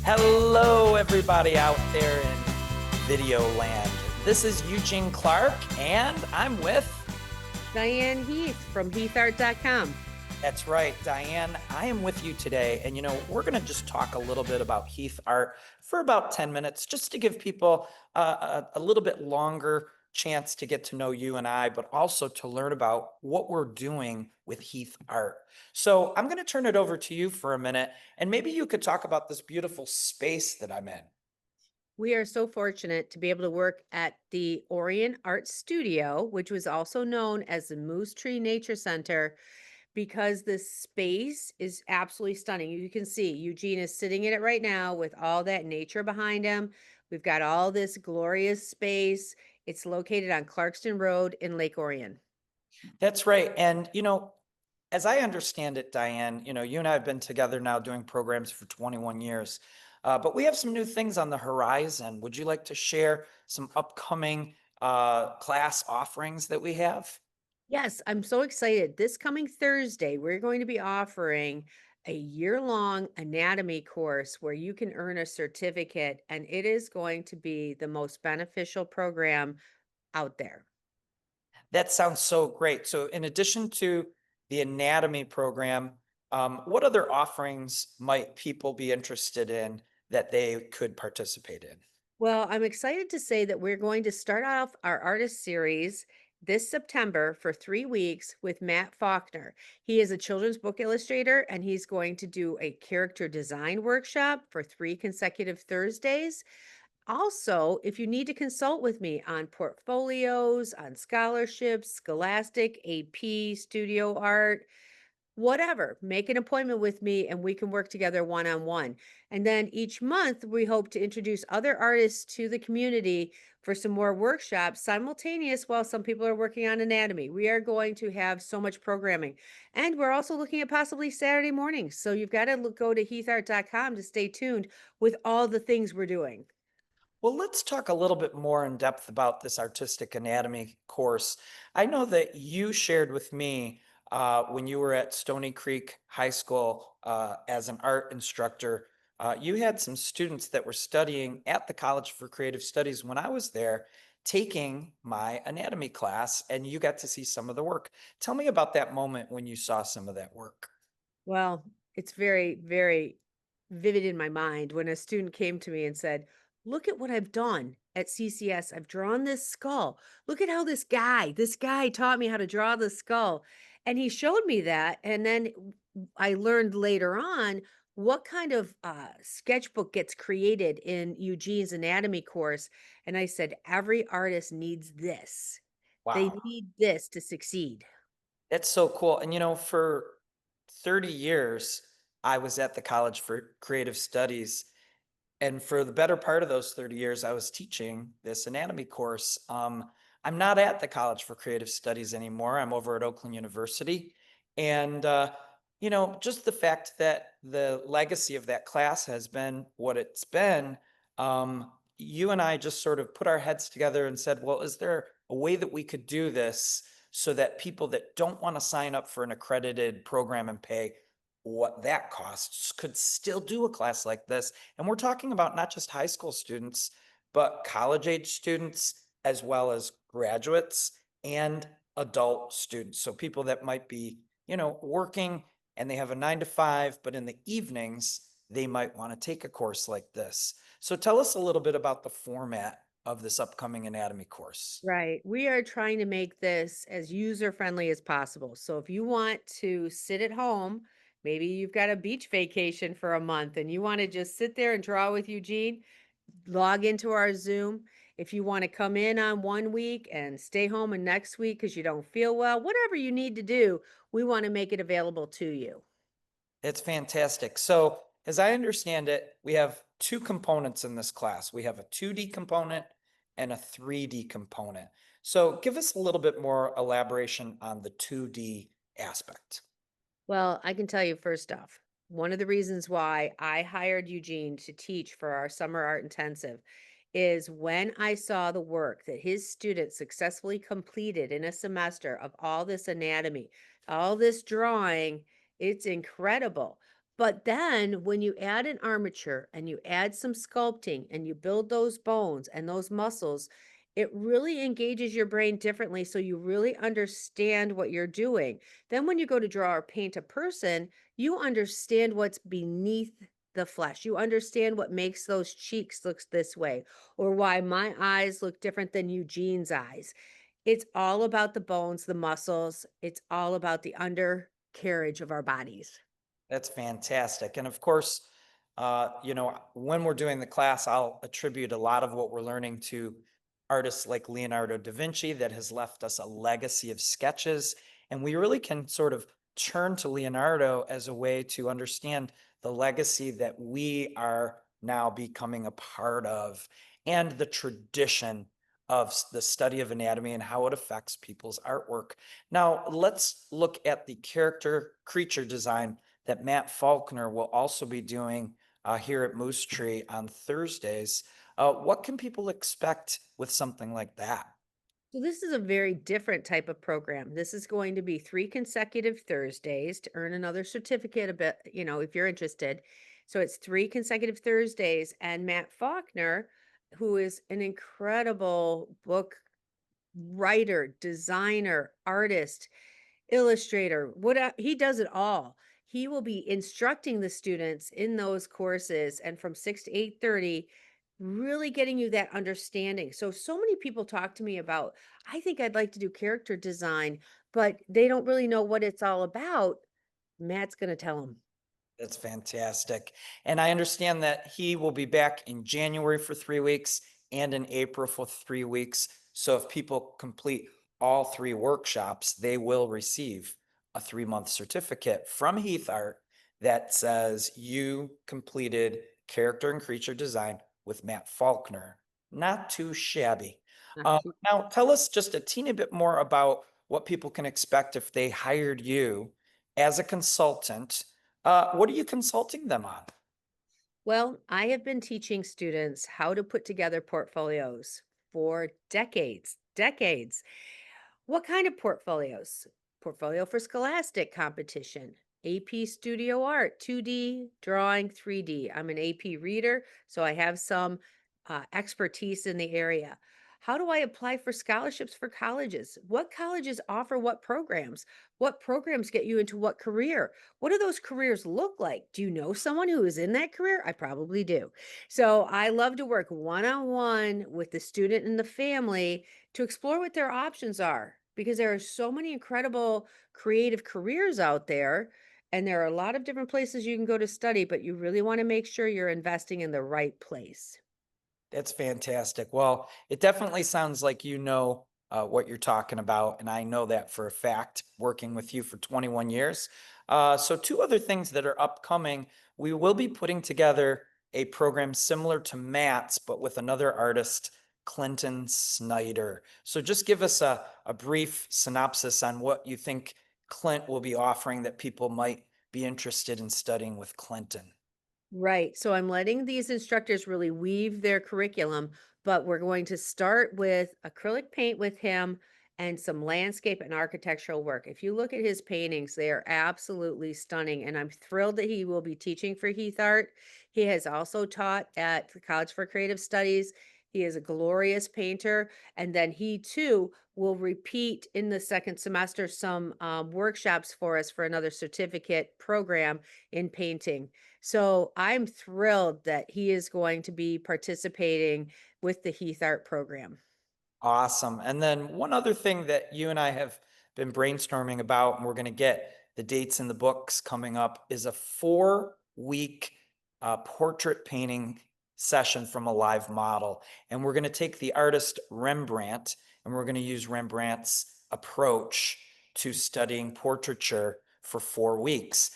Hello, everybody out there in video land. This is Eugene Clark, and I'm with, Diane Heath from heathart.com. that's right, Diane. I am with you today, and we're going to just talk a little bit about Heath Art for about 10 minutes, just to give people a little bit longer chance to get to know you and I, but also to learn about what we're doing with Heath Art. So I'm going to turn it over to you for a minute, and maybe you could talk about this beautiful space that I'm in. We are so fortunate to be able to work at the Orion Art Studio, which was also known as the Moose Tree Nature Center, because this space is absolutely stunning. You can see Eugene is sitting in it right now with all that nature behind him. We've got all this glorious space. It's located on Clarkston Road in Lake Orion. That's right. And, as I understand it, Diane, you and I have been together now doing programs for 21 years, but we have some new things on the horizon. Would you like to share some upcoming class offerings that we have? Yes, I'm so excited. This coming Thursday, we're going to be offering a year-long anatomy course where you can earn a certificate, and it is going to be the most beneficial program out there. That sounds so great. So, in addition to the anatomy program, what other offerings might people be interested in that they could participate in? Well, I'm excited to say that we're going to start off our artist series this September for 3 weeks with Matt Faulkner. He is a children's book illustrator and he's going to do a character design workshop for 3 consecutive Thursdays. Also, if you need to consult with me on portfolios, on scholarships, scholastic, AP, studio art, whatever, make an appointment with me and we can work together one on one. And then each month, we hope to introduce other artists to the community for some more workshops simultaneous while some people are working on anatomy. We are going to have so much programming. And we're also looking at possibly Saturday mornings. So you've got to go to heathart.com to stay tuned with all the things we're doing. Well, let's talk a little bit more in depth about this artistic anatomy course. I know that you shared with me when you were at Stony Creek High School as an art instructor, you had some students that were studying at the College for Creative Studies when I was there, taking my anatomy class, and you got to see some of the work. Tell me about that moment when you saw some of that work. Well, it's very, very vivid in my mind when a student came to me and said, "Look at what I've done at CCS. I've drawn this skull. Look at how this guy taught me how to draw the skull." And he showed me that. And then I learned later on what kind of sketchbook gets created in Eugene's anatomy course. And I said, every artist needs this. They Wow. need this to succeed. That's so cool. And for 30 years, I was at the College for Creative Studies. And for the better part of those 30 years, I was teaching this anatomy course. I'm not at the College for Creative Studies anymore. I'm over at Oakland University. And, just the fact that the legacy of that class has been what it's been, you and I just sort of put our heads together and said, well, is there a way that we could do this so that people that don't want to sign up for an accredited program and pay what that costs could still do a class like this? And we're talking about not just high school students, but college age students, as well as graduates and adult students. So people that might be, working and they have a 9 to 5, but in the evenings, they might want to take a course like this. So tell us a little bit about the format of this upcoming anatomy course. Right. We are trying to make this as user friendly as possible. So if you want to sit at home, maybe you've got a beach vacation for a month and you want to just sit there and draw with Eugene, log into our Zoom. If you want to come in on one week and stay home and next week because you don't feel well, whatever you need to do, we want to make it available to you. It's fantastic. So, as I understand it, we have two components in this class. We have a 2D component and a 3D component. So, give us a little bit more elaboration on the 2D aspect. Well, I can tell you first off, one of the reasons why I hired Eugene to teach for our summer art intensive is when I saw the work that his students successfully completed in a semester of all this anatomy, all this drawing, it's incredible. But then when you add an armature and you add some sculpting and you build those bones and those muscles, it really engages your brain differently. So you really understand what you're doing. Then when you go to draw or paint a person, you understand what's beneath the flesh. You understand what makes those cheeks look this way or why my eyes look different than Eugene's eyes. It's all about the bones, the muscles. It's all about the undercarriage of our bodies. That's fantastic. And of course, when we're doing the class, I'll attribute a lot of what we're learning to artists like Leonardo da Vinci that has left us a legacy of sketches. And we really can sort of turn to Leonardo as a way to understand the legacy that we are now becoming a part of and the tradition of the study of anatomy and how it affects people's artwork. Now, let's look at the character creature design that Matt Faulkner will also be doing here at Moose Tree on Thursdays. What can people expect with something like that? So this is a very different type of program. This is going to be 3 consecutive Thursdays to earn another certificate a bit, if you're interested. So it's 3 consecutive Thursdays and Matt Faulkner, who is an incredible book writer, designer, artist, illustrator, he does it all. He will be instructing the students in those courses and from 6 to 8:30 really getting you that understanding. So many people talk to me about, I think I'd like to do character design, but they don't really know what it's all about. Matt's going to tell them. That's fantastic. And I understand that he will be back in January for 3 weeks and in April for 3 weeks. So if people complete all three workshops, they will receive a 3 month certificate from Heath Art that says you completed character and creature design with Matt Faulkner. Not too shabby. Not too. Now, tell us just a teeny bit more about what people can expect if they hired you as a consultant. What are you consulting them on? Well, I have been teaching students how to put together portfolios for decades, decades. What kind of portfolios? Portfolio for scholastic competition, AP Studio Art, 2D, drawing, 3D. I'm an AP reader, so I have some expertise in the area. How do I apply for scholarships for colleges? What colleges offer what programs? What programs get you into what career? What do those careers look like? Do you know someone who is in that career? I probably do. So I love to work one on one with the student and the family to explore what their options are because there are so many incredible creative careers out there and there are a lot of different places you can go to study, but you really want to make sure you're investing in the right place. That's fantastic. Well, it definitely sounds like you know what you're talking about, and I know that for a fact, working with you for 21 years. So, two other things that are upcoming. We will be putting together a program similar to Matt's, but with another artist, Clinton Snyder. So, just give us a brief synopsis on what you think Clint will be offering that people might be interested in studying with Clinton. Right. So I'm letting these instructors really weave their curriculum, but we're going to start with acrylic paint with him and some landscape and architectural work. If you look at his paintings, they are absolutely stunning. And I'm thrilled that he will be teaching for Heath Art. He has also taught at the College for Creative Studies. He is a glorious painter. And then he too will repeat in the second semester some workshops for us for another certificate program in painting. So I'm thrilled that he is going to be participating with the Heath Art program. Awesome. And then one other thing that you and I have been brainstorming about, and we're going to get the dates in the books coming up, is a 4 week portrait painting session from a live model. And we're going to take the artist Rembrandt and we're going to use Rembrandt's approach to studying portraiture for 4 weeks.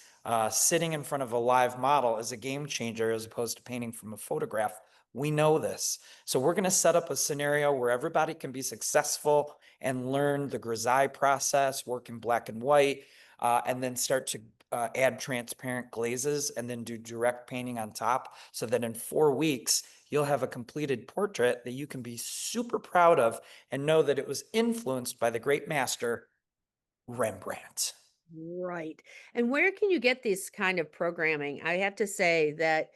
Sitting in front of a live model is a game changer as opposed to painting from a photograph. We know this. So we're going to set up a scenario where everybody can be successful and learn the grisaille process, work in black and white, and then start to add transparent glazes and then do direct painting on top so that in 4 weeks, you'll have a completed portrait that you can be super proud of and know that it was influenced by the great master, Rembrandt. Right. And where can you get this kind of programming? I have to say that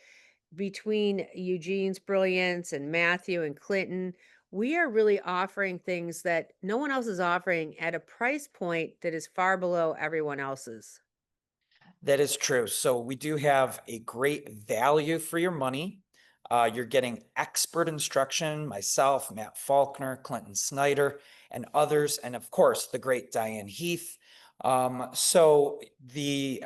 between Eugene's brilliance and Matthew and Clinton, we are really offering things that no one else is offering at a price point that is far below everyone else's. That is true. So we do have a great value for your money. You're getting expert instruction, myself, Matt Faulkner, Clinton Snyder, and others, and of course, the great Diane Heath. So the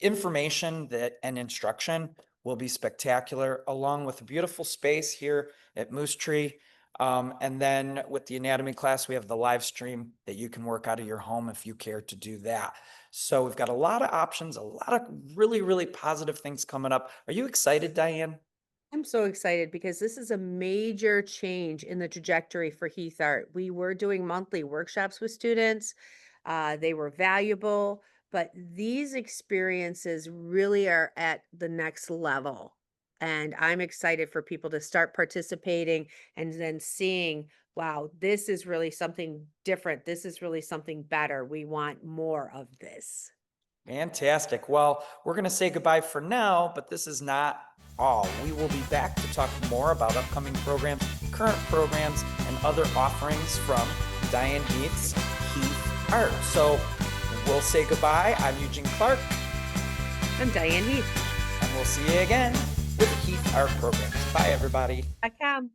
information that and instruction will be spectacular, along with a beautiful space here at Moose Tree. And then with the anatomy class, we have the live stream that you can work out of your home if you care to do that. So we've got a lot of options, a lot of really, really positive things coming up. Are you excited, Diane? I'm so excited because this is a major change in the trajectory for Heath Art. We were doing monthly workshops with students. They were valuable, but these experiences really are at the next level. And I'm excited for people to start participating and then seeing, wow, this is really something different. This is really something better. We want more of this. Fantastic. Well, we're going to say goodbye for now, but this is not all. We will be back to talk more about upcoming programs, current programs, and other offerings from Diane Heath's Heath Art. So we'll say goodbye. I'm Eugene Clark, I'm Diane Heath. and we'll see you again with Heath Art programs. Bye, everybody. .com.